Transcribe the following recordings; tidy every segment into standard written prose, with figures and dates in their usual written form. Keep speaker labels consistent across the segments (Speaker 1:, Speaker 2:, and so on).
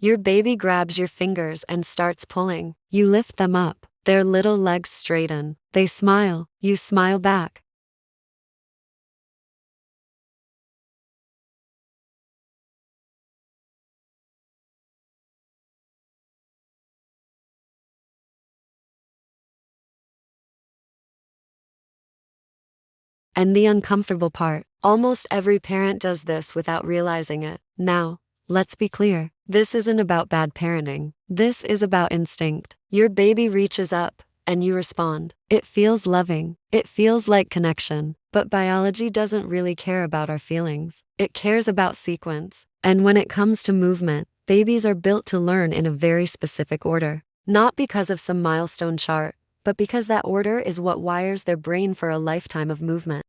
Speaker 1: Your baby grabs your fingers and starts pulling. You lift them up. Their little legs straighten. They smile. You smile back. And the uncomfortable part. Almost every parent does this without realizing it. Now, let's be clear. This isn't about bad parenting. This is about instinct. Your baby reaches up, and you respond. It feels loving. It feels like connection. But biology doesn't really care about our feelings. It cares about sequence. And when it comes to movement, babies are built to learn in a very specific order. Not because of some milestone chart, but because that order is what wires their brain for a lifetime of movement.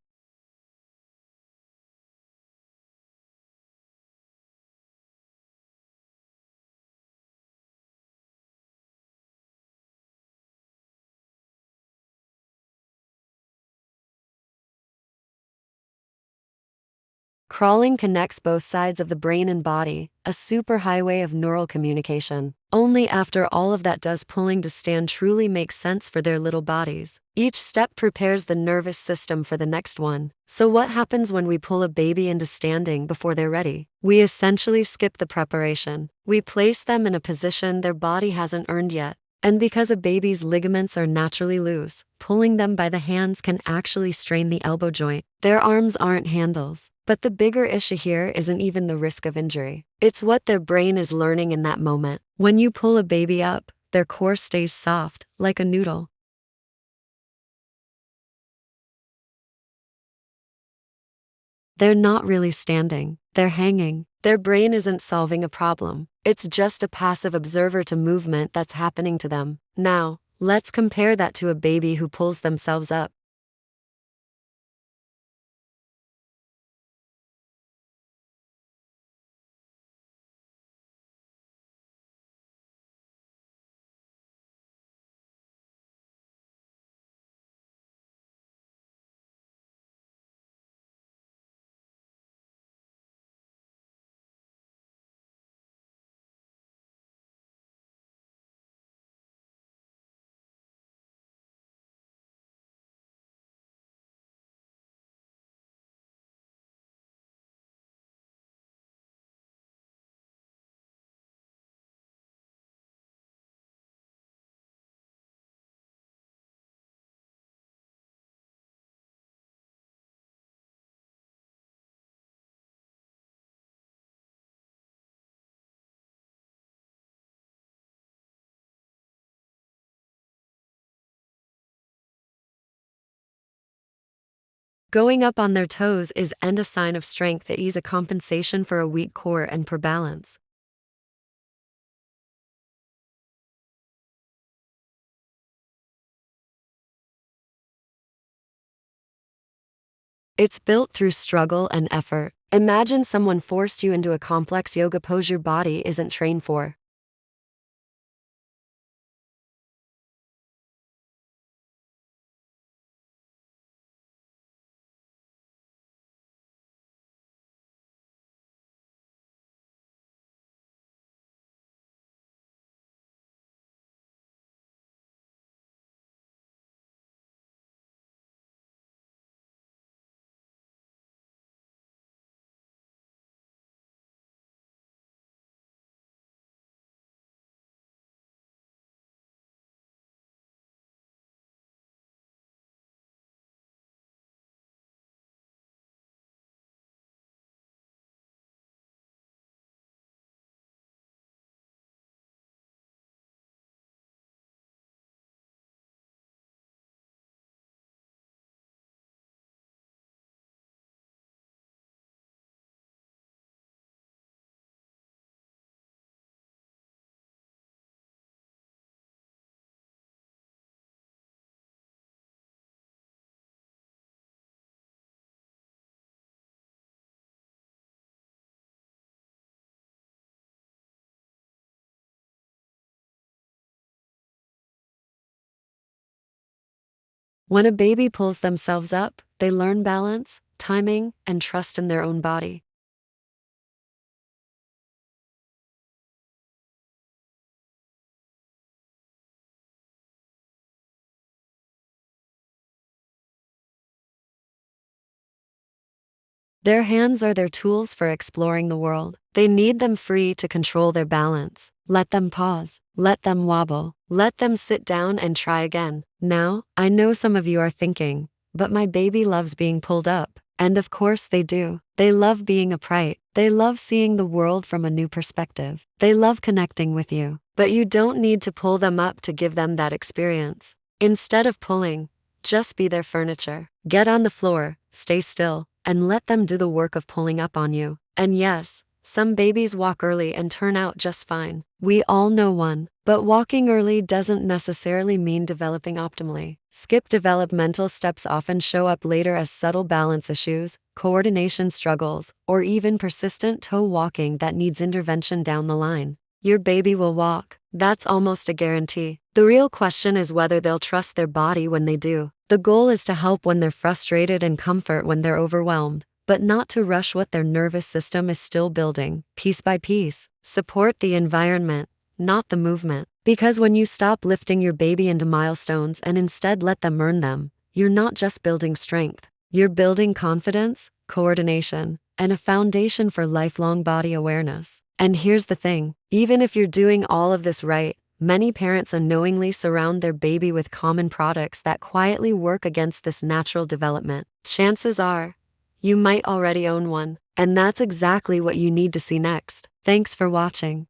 Speaker 1: Crawling connects both sides of the brain and body, a superhighway of neural communication. Only after all of that does pulling to stand truly make sense for their little bodies. Each step prepares the nervous system for the next one. So what happens when we pull a baby into standing before they're ready? We essentially skip the preparation. We place them in a position their body hasn't earned yet. And because a baby's ligaments are naturally loose, pulling them by the hands can actually strain the elbow joint. Their arms aren't handles. But the bigger issue here isn't even the risk of injury. It's what their brain is learning in that moment. When you pull a baby up, their core stays soft, like a noodle. They're not really standing, they're hanging. Their brain isn't solving a problem. It's just a passive observer to movement that's happening to them. Now, let's compare that to a baby who pulls themselves up. Going up on their toes is a sign of strength that is a compensation for a weak core and poor balance. It's built through struggle and effort. Imagine someone forced you into a complex yoga pose your body isn't trained for. When a baby pulls themselves up, they learn balance, timing, and trust in their own body. Their hands are their tools for exploring the world. They need them free to control their balance. Let them pause. Let them wobble. Let them sit down and try again. Now, I know some of you are thinking, but my baby loves being pulled up. And of course they do. They love being upright. They love seeing the world from a new perspective. They love connecting with you. But you don't need to pull them up to give them that experience. Instead of pulling, just be their furniture. Get on the floor, stay still, and let them do the work of pulling up on you. And yes, some babies walk early and turn out just fine. We all know one. But walking early doesn't necessarily mean developing optimally. Skip developmental steps often show up later as subtle balance issues, coordination struggles, or even persistent toe walking that needs intervention down the line. Your baby will walk. That's almost a guarantee. The real question is whether they'll trust their body when they do. The goal is to help when they're frustrated and comfort when they're overwhelmed, but not to rush what their nervous system is still building, piece by piece. Support the environment, not the movement. Because when you stop lifting your baby into milestones and instead let them earn them, you're not just building strength. You're building confidence, coordination, and a foundation for lifelong body awareness. And here's the thing, even if you're doing all of this right, many parents unknowingly surround their baby with common products that quietly work against this natural development. Chances are, you might already own one, and that's exactly what you need to see next. Thanks for watching.